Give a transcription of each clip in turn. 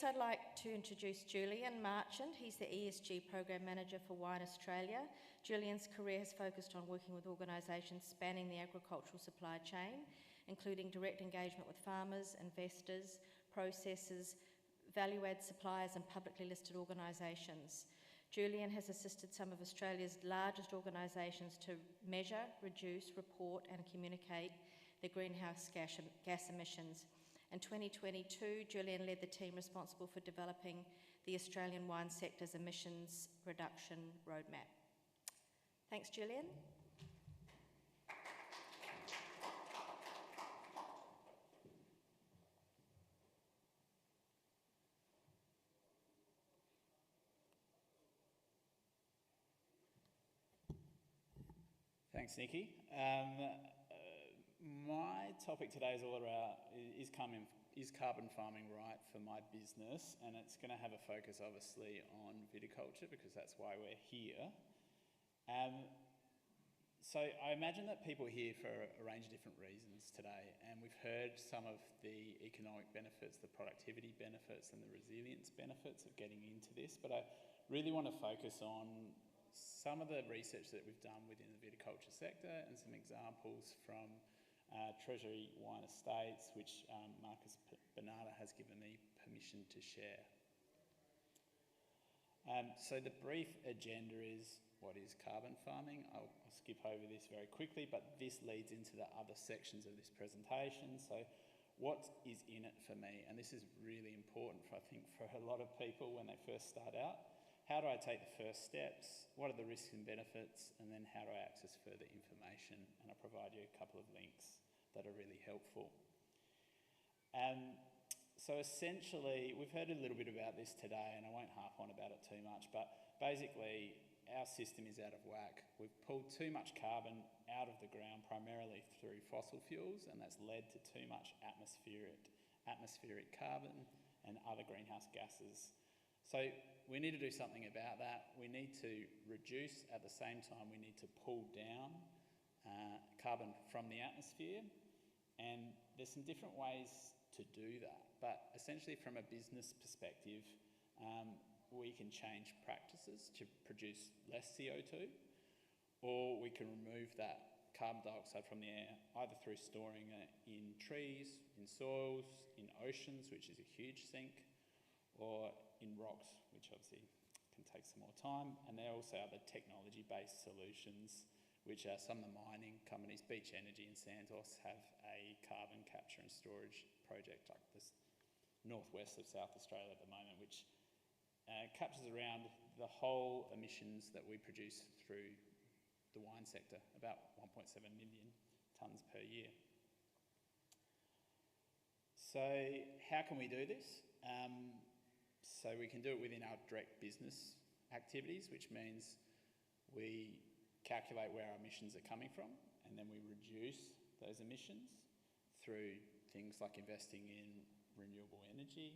Next, I'd like to introduce Julian Marchant. He's the ESG Program Manager for Wine Australia. Julian's career has focused on working with organisations spanning the agricultural supply chain, including direct engagement with farmers, investors, processors, value-add suppliers and publicly listed organisations. Julian has assisted some of Australia's largest organisations to measure, reduce, report and communicate their greenhouse gas emissions. In 2022, Julian led the team responsible for developing the Australian wine sector's emissions reduction roadmap. Thanks, Julian. Thanks, Nicki. My topic today is all about is carbon farming right for my business, and it's going to have a focus obviously on viticulture because that's why we're here. So I imagine that people are here for a range of different reasons today, and we've heard some of the economic benefits, the productivity benefits and the resilience benefits of getting into this, but I really want to focus on some of the research that we've done within the viticulture sector and some examples from Treasury Wine Estates, which Marcus Bernarda has given me permission to share. So the brief agenda is, what is carbon farming? I'll skip over this very quickly, but this leads into the other sections of this presentation. So what is in it for me? And this is really important, I think, for a lot of people when they first start out. How do I take the first steps? What are the risks and benefits? And then how do I access further information? And I'll provide you a couple of links that are really helpful. So essentially, we've heard a little bit about this today, and I won't harp on about it too much, but basically, our system is out of whack. We've pulled too much carbon out of the ground, primarily through fossil fuels, and that's led to too much atmospheric carbon and other greenhouse gases. So we need to do something about that. We need to reduce, at the same time we need to pull down carbon from the atmosphere, and there's some different ways to do that, but essentially from a business perspective, we can change practices to produce less CO2, or we can remove that carbon dioxide from the air, either through storing it in trees, in soils, in oceans, which is a huge sink, or in rocks, which obviously can take some more time. And there also are the technology-based solutions, which are some of the mining companies. Beach Energy and Santos have a carbon capture and storage project like this northwest of South Australia at the moment, which captures around the whole emissions that we produce through the wine sector, about 1.7 million tonnes per year. So how can we do this? So we can do it within our direct business activities, which means we calculate where our emissions are coming from, and then we reduce those emissions through things like investing in renewable energy.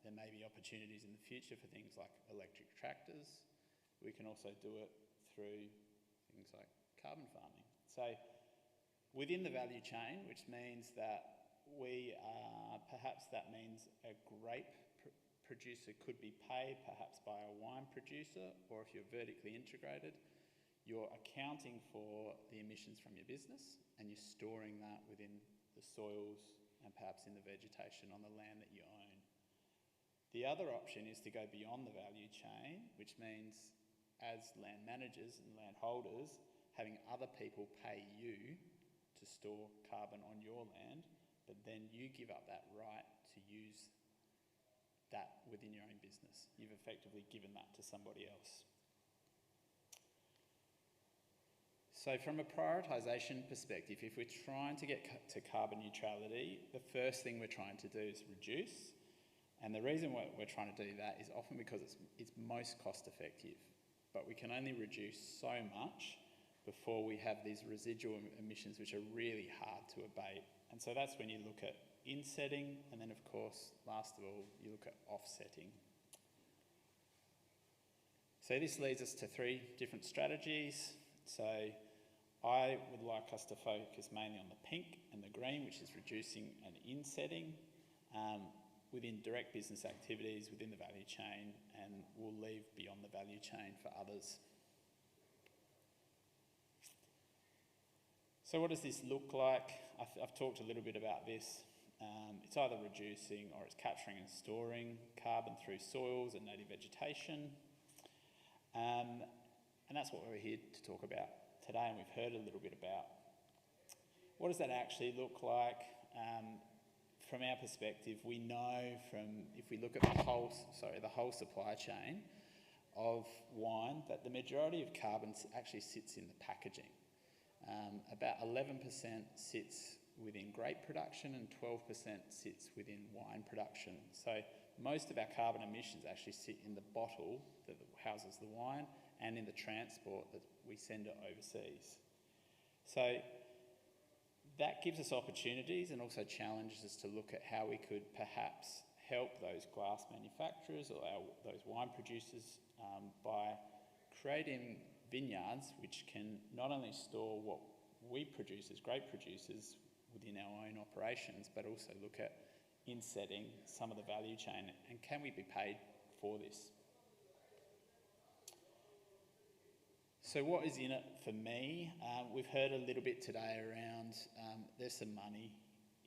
There may be opportunities in the future for things like electric tractors. We can also do it through things like carbon farming. So within the value chain, which means that perhaps that means a grape producer could be paid perhaps by a wine producer, or if you're vertically integrated, you're accounting for the emissions from your business and you're storing that within the soils and perhaps in the vegetation on the land that you own. The other option is to go beyond the value chain, which means as land managers and land holders, having other people pay you to store carbon on your land, but then you give up that right to use that within your own business. You've effectively given that to somebody else. So from a prioritisation perspective, if we're trying to get to carbon neutrality, the first thing we're trying to do is reduce. And the reason we're trying to do that is often because it's most cost effective, but we can only reduce so much before we have these residual emissions which are really hard to abate. And so that's when you look at insetting, and then of course, last of all, you look at offsetting. So this leads us to 3 different strategies. So I would like us to focus mainly on the pink and the green, which is reducing and insetting. within direct business activities within the value chain, and will leave beyond the value chain for others. So what does this look like? I've talked a little bit about this. It's either reducing or it's capturing and storing carbon through soils and native vegetation. And that's what we're here to talk about today, and we've heard a little bit about. What does that actually look like? From our perspective, we know if we look at the whole supply chain of wine, that the majority of carbon actually sits in the packaging. About 11% sits within grape production and 12% sits within wine production. So most of our carbon emissions actually sit in the bottle that houses the wine and in the transport that we send it overseas. So that gives us opportunities and also challenges us to look at how we could perhaps help those glass manufacturers or those wine producers by creating vineyards which can not only store what we produce as grape producers within our own operations, but also look at insetting some of the value chain, and can we be paid for this? So what is in it for me? We've heard a little bit today around there's some money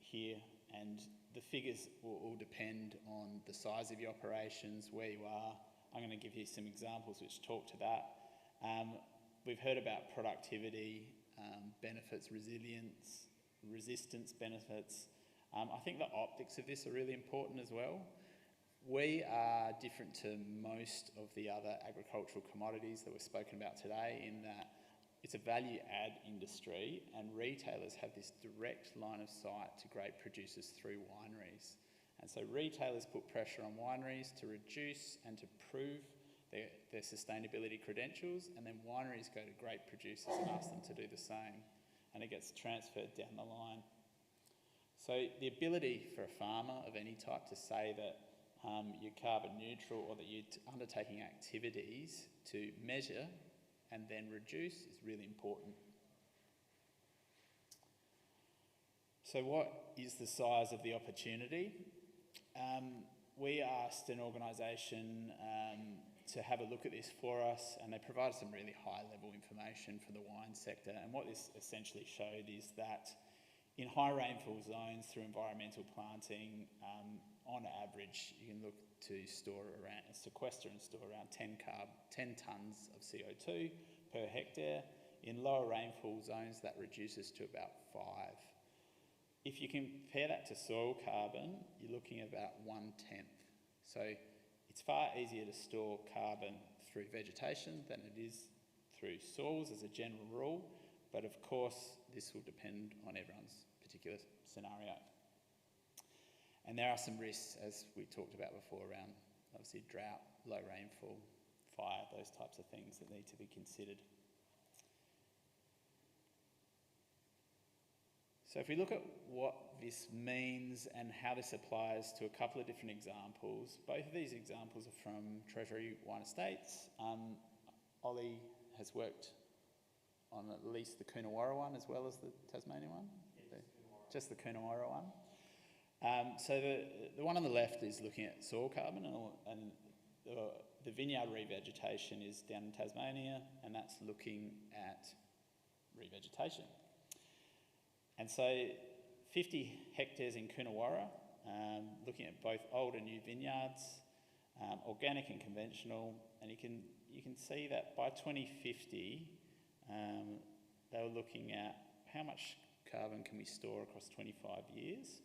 here, and the figures will all depend on the size of your operations, where you are. I'm going to give you some examples which talk to that. We've heard about productivity, benefits, resilience, resistance benefits. I think the optics of this are really important as well. We are different to most of the other agricultural commodities that we've spoken about today, in that it's a value add industry, and retailers have this direct line of sight to grape producers through wineries. And so retailers put pressure on wineries to reduce and to prove their sustainability credentials, and then wineries go to grape producers and ask them to do the same, and it gets transferred down the line. So the ability for a farmer of any type to say that you're carbon neutral, or that you're undertaking activities to measure and then reduce, is really important. So what is the size of the opportunity? We asked an organisation to have a look at this for us, and they provided some really high-level information for the wine sector. And what this essentially showed is that in high rainfall zones, through environmental planting, on average, you can look to sequester and store around 10 tonnes of CO2 per hectare. In lower rainfall zones, that reduces to about 5. If you compare that to soil carbon, you're looking at about 1/10. So it's far easier to store carbon through vegetation than it is through soils as a general rule, but of course this will depend on everyone's particular scenario. And there are some risks, as we talked about before, around obviously drought, low rainfall, fire, those types of things that need to be considered. So if we look at what this means and how this applies to a couple of different examples, both of these examples are from Treasury Wine Estates. Ollie has worked on at least the Coonawarra one as well as the Tasmania one? Yes, just the Coonawarra one. So the one on the left is looking at soil carbon, and the vineyard revegetation is down in Tasmania, and that's looking at revegetation. And so 50 hectares in Coonawarra, looking at both old and new vineyards, organic and conventional, and you can see that by 2050, they were looking at how much carbon can we store across 25 years.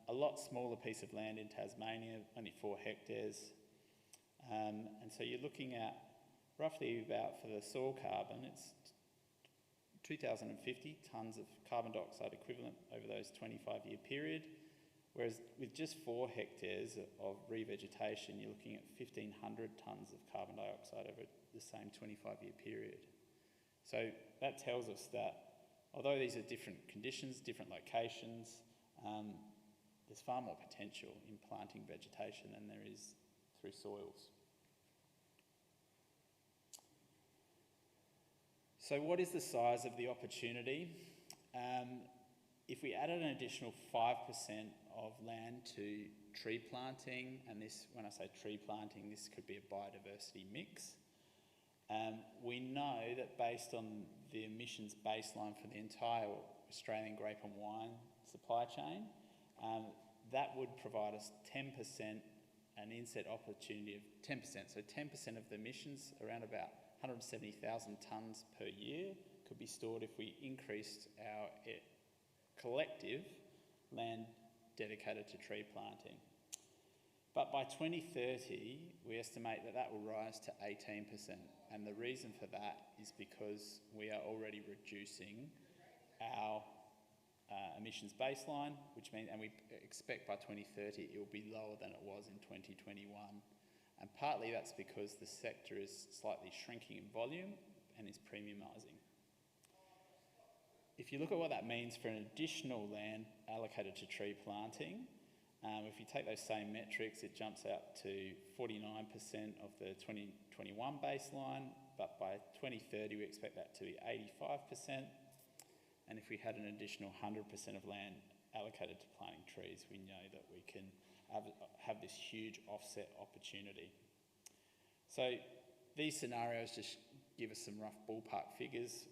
A lot smaller piece of land in Tasmania, only 4 hectares. And so you're looking at roughly about, for the soil carbon, it's 2,050 tonnes of carbon dioxide equivalent over those 25-year period, whereas with just 4 hectares of revegetation, you're looking at 1,500 tonnes of carbon dioxide over the same 25-year period. So that tells us that although these are different conditions, different locations, there's far more potential in planting vegetation than there is through soils. So what is the size of the opportunity? If we added an additional 5% of land to tree planting, and this, when I say tree planting, this could be a biodiversity mix, we know that based on the emissions baseline for the entire Australian grape and wine supply chain, that would provide us 10%, an inset opportunity of 10%. So 10% of the emissions, around about 170,000 tonnes per year, could be stored if we increased our collective land dedicated to tree planting. But by 2030, we estimate that that will rise to 18%. And the reason for that is because we are already reducing our emissions baseline, which means, and we expect by 2030 it will be lower than it was in 2021. And partly that's because the sector is slightly shrinking in volume and is premiumising. If you look at what that means for an additional land allocated to tree planting, if you take those same metrics, it jumps out to 49% of the 2021 baseline, but by 2030 we expect that to be 85%. And if we had an additional 100% of land allocated to planting trees, we know that we can have this huge offset opportunity. So these scenarios just give us some rough ballpark figures.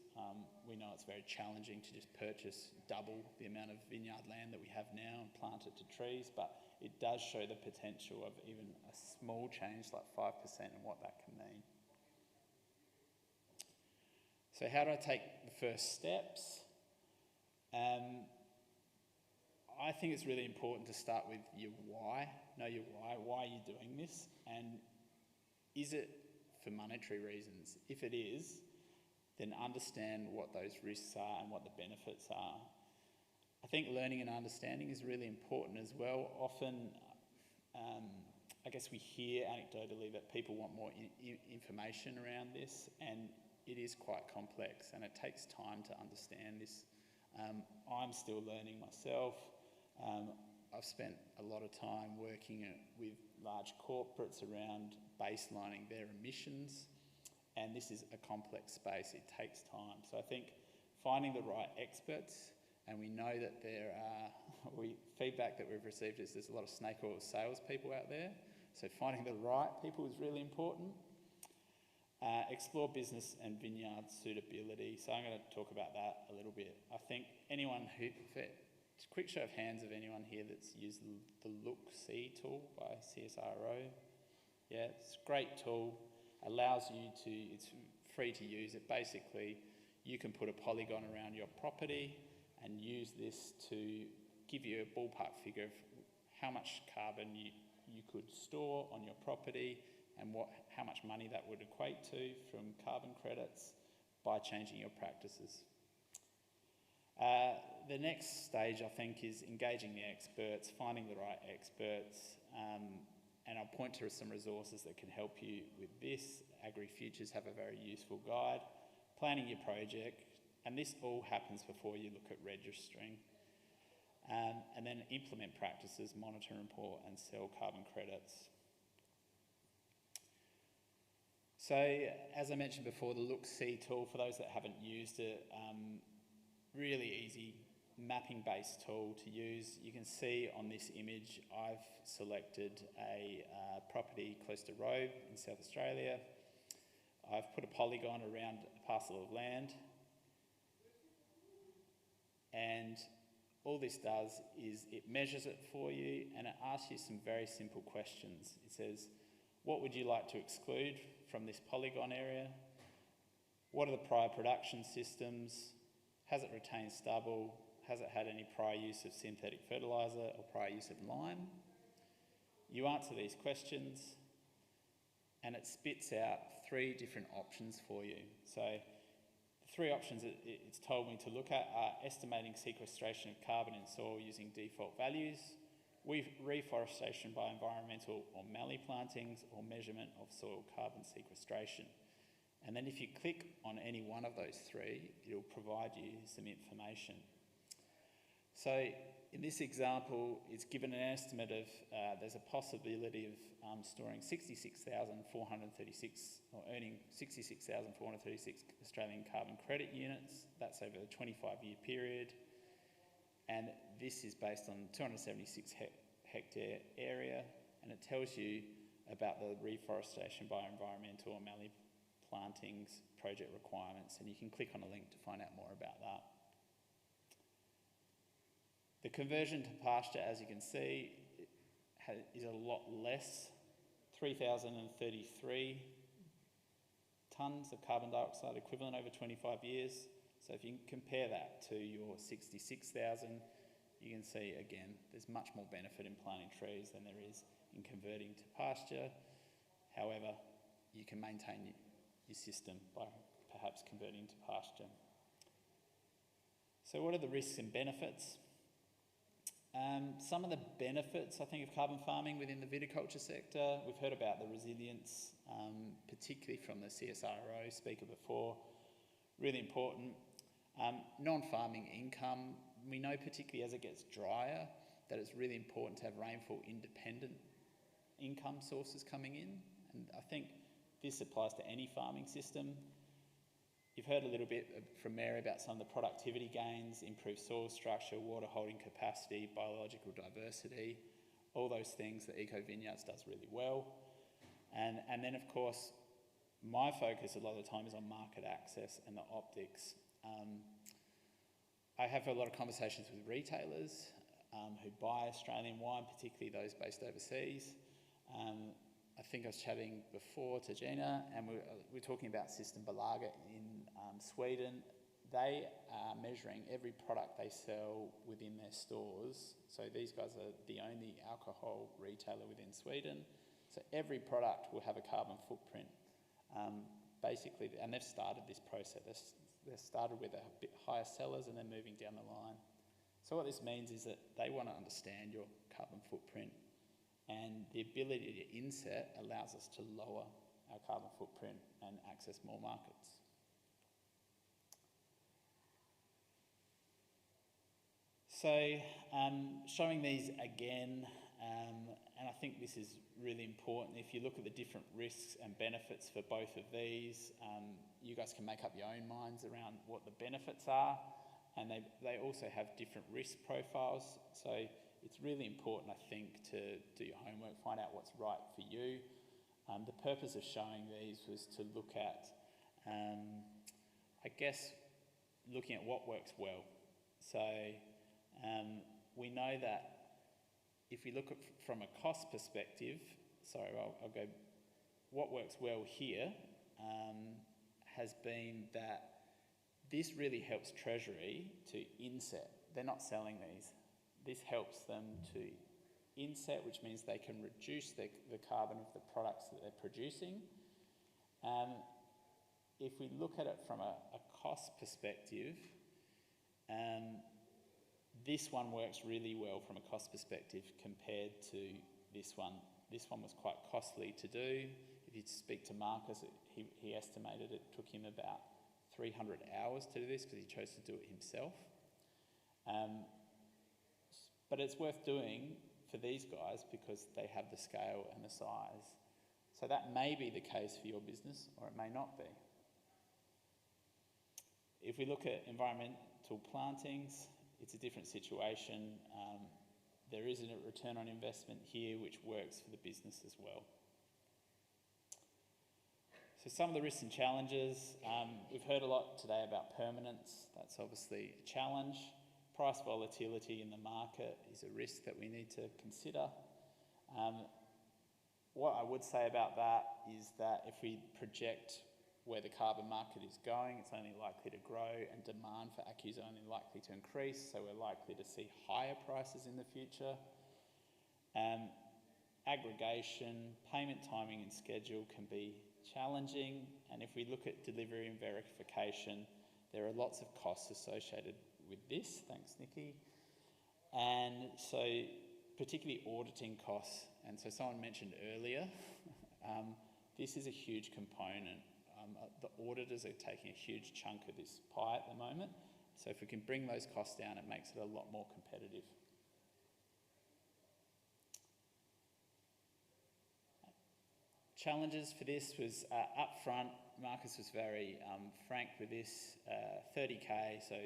We know it's very challenging to just purchase double the amount of vineyard land that we have now and plant it to trees, but it does show the potential of even a small change like 5% and what that can mean. So how do I take the first steps? I think it's really important to start with your why. Know your why. Why are you doing this? And is it for monetary reasons? If it is, then understand what those risks are and what the benefits are. I think learning and understanding is really important as well. Often, I guess we hear anecdotally that people want more information around this, and it is quite complex and it takes time to understand this. I'm still learning myself. I've spent a lot of time working with large corporates around baselining their emissions, and this is a complex space. It takes time. So I think finding the right experts, and we know that there are, feedback that we've received is there's a lot of snake oil salespeople out there. So finding the right people is really important. Explore business and vineyard suitability. So I'm going to talk about that a little bit. I think anyone who, just a quick show of hands of anyone here that's used the Look-See tool by CSIRO. Yeah, it's a great tool. Allows you to, it's free to use. It basically, you can put a polygon around your property and use this to give you a ballpark figure of how much carbon you could store on your property and how much money that would equate to from carbon credits by changing your practices. The next stage, I think, is engaging the experts, finding the right experts, and I'll point to some resources that can help you with this. AgriFutures have a very useful guide. Planning your project, and this all happens before you look at registering. And then implement practices, monitor, report, and sell carbon credits. So, as I mentioned before, the Look-See tool, for those that haven't used it, really easy mapping-based tool to use. You can see on this image, I've selected a property close to Robe in South Australia. I've put a polygon around a parcel of land. And all this does is it measures it for you and it asks you some very simple questions. It says, what would you like to exclude from this polygon area? What are the prior production systems? Has it retained stubble? Has it had any prior use of synthetic fertiliser or prior use of lime? You answer these questions and it spits out 3 different options for you. So the 3 options it's told me to look at are estimating sequestration of carbon in soil using default values, reforestation by environmental or mallee plantings, or measurement of soil carbon sequestration. And then if you click on any one of those 3, it'll provide you some information. So in this example, it's given an estimate of, there's a possibility of storing 66,436, or earning 66,436 Australian carbon credit units. That's over a 25-year period. And this is based on 276 hectare area, and it tells you about the reforestation by environmental or mallee plantings project requirements, and you can click on a link to find out more about that. The conversion to pasture, as you can see, is a lot less, 3,033 tonnes of carbon dioxide equivalent over 25 years. So if you compare that to your 66,000, you can see again, there's much more benefit in planting trees than there is in converting to pasture. However, you can maintain your system by perhaps converting to pasture. So what are the risks and benefits? Some of the benefits, I think, of carbon farming within the viticulture sector, we've heard about the resilience, particularly from the CSIRO speaker before, really important. Non-farming income, we know particularly as it gets drier that it's really important to have rainfall independent income sources coming in, and I think this applies to any farming system. You've heard a little bit from Mary about some of the productivity gains, improved soil structure, water holding capacity, biological diversity, all those things that Eco Vineyards does really well. And then of course, my focus a lot of the time is on market access and the optics. I have a lot of conversations with retailers who buy Australian wine, particularly those based overseas. I think I was chatting before to Gina, and we're talking about System Bolaga in Sweden. They are measuring every product they sell within their stores. So these guys are the only alcohol retailer within Sweden. So every product will have a carbon footprint, basically, and they've started this process. They've started with a bit higher sellers and then moving down the line. So what this means is that they want to understand your carbon footprint, and the ability to inset allows us to lower our carbon footprint and access more markets. So showing these again, and I think this is really important. If you look at the different risks and benefits for both of these, you guys can make up your own minds around what the benefits are, and they also have different risk profiles. So it's really important, I think, to do your homework, find out what's right for you. The purpose of showing these was to look at, I guess, looking at what works well. So we know that if we look at from a cost perspective, I'll go, what works well here has been that this really helps Treasury to inset. They're not selling these. This helps them to inset, which means they can reduce the carbon of the products that they're producing. If we look at it from a cost perspective, this one works really well from a cost perspective compared to this one. This one was quite costly to do. If you speak to Marcus, he estimated it took him about 300 hours to do this because he chose to do it himself. But it's worth doing for these guys because they have the scale and the size. So that may be the case for your business, or it may not be. If we look at environmental plantings, it's a different situation. There is a return on investment here which works for the business as well. So some of the risks and challenges, we've heard a lot today about permanence. That's obviously a challenge. Price volatility in the market is a risk that we need to consider. What I would say about that is that if we project where the carbon market is going, it's only likely to grow, and demand for ACCU is only likely to increase, so we're likely to see higher prices in the future. Aggregation, payment timing and schedule can be challenging, and if we look at delivery and verification, there are lots of costs associated with this, thanks Nicki, and so particularly auditing costs. And so someone mentioned earlier, this is a huge component. The auditors are taking a huge chunk of this pie at the moment, so if we can bring those costs down, it makes it a lot more competitive. Challenges for this was up front. Marcus was very frank with this, 30K, so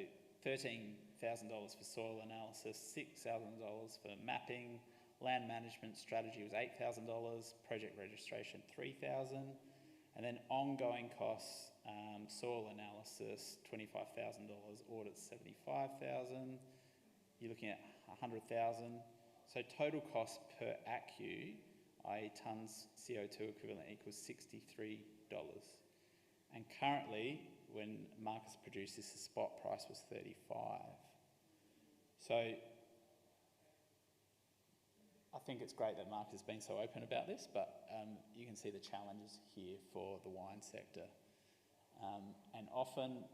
$13,000 for soil analysis, $6,000 for mapping, land management strategy was $8,000, project registration $3,000, and then ongoing costs, soil analysis $25,000, audits $75,000. You're looking at $100,000. So total cost per ACCU, i.e. tonnes CO2 equivalent, equals $63. And currently, when Marcus produced this, the spot price was $35. So I think it's great that Marcus has been so open about this, but you can see the challenges here for the wine sector. And often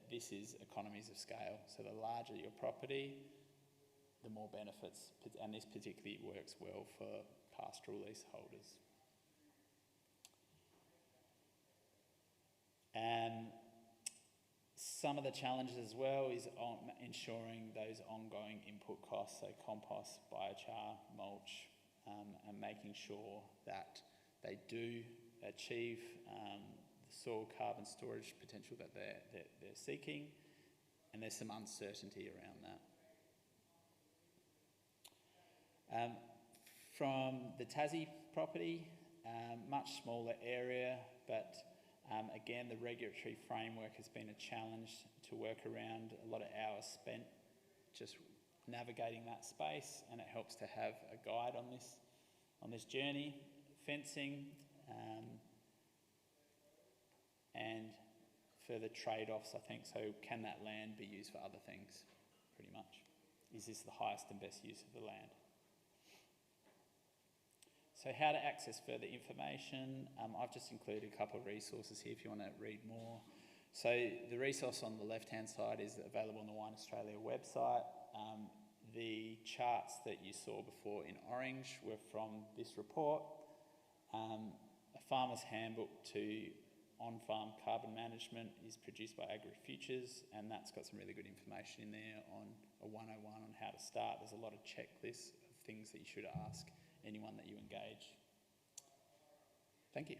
this is economies of scale. So the larger your property, the more benefits, and this particularly works well for pastoral leaseholders. Some of the challenges as well is on ensuring those ongoing input costs, so compost, biochar, mulch, and making sure that they do achieve the soil carbon storage potential that they're seeking, and there's some uncertainty around that. From the Tassie property, much smaller area, but again, the regulatory framework has been a challenge to work around. A lot of hours spent just navigating that space, and it helps to have a guide on this journey. Fencing and further trade-offs, I think. So can that land be used for other things, pretty much? Is this the highest and best use of the land? So how to access further information. I've just included a couple of resources here if you want to read more. So the resource on the left-hand side is available on the Wine Australia website. The charts that you saw before in orange were from this report. A farmer's handbook to on-farm carbon management is produced by AgriFutures, and that's got some really good information in there on a 101 on how to start. There's a lot of checklists of things that you should ask anyone that you engage. Thank you.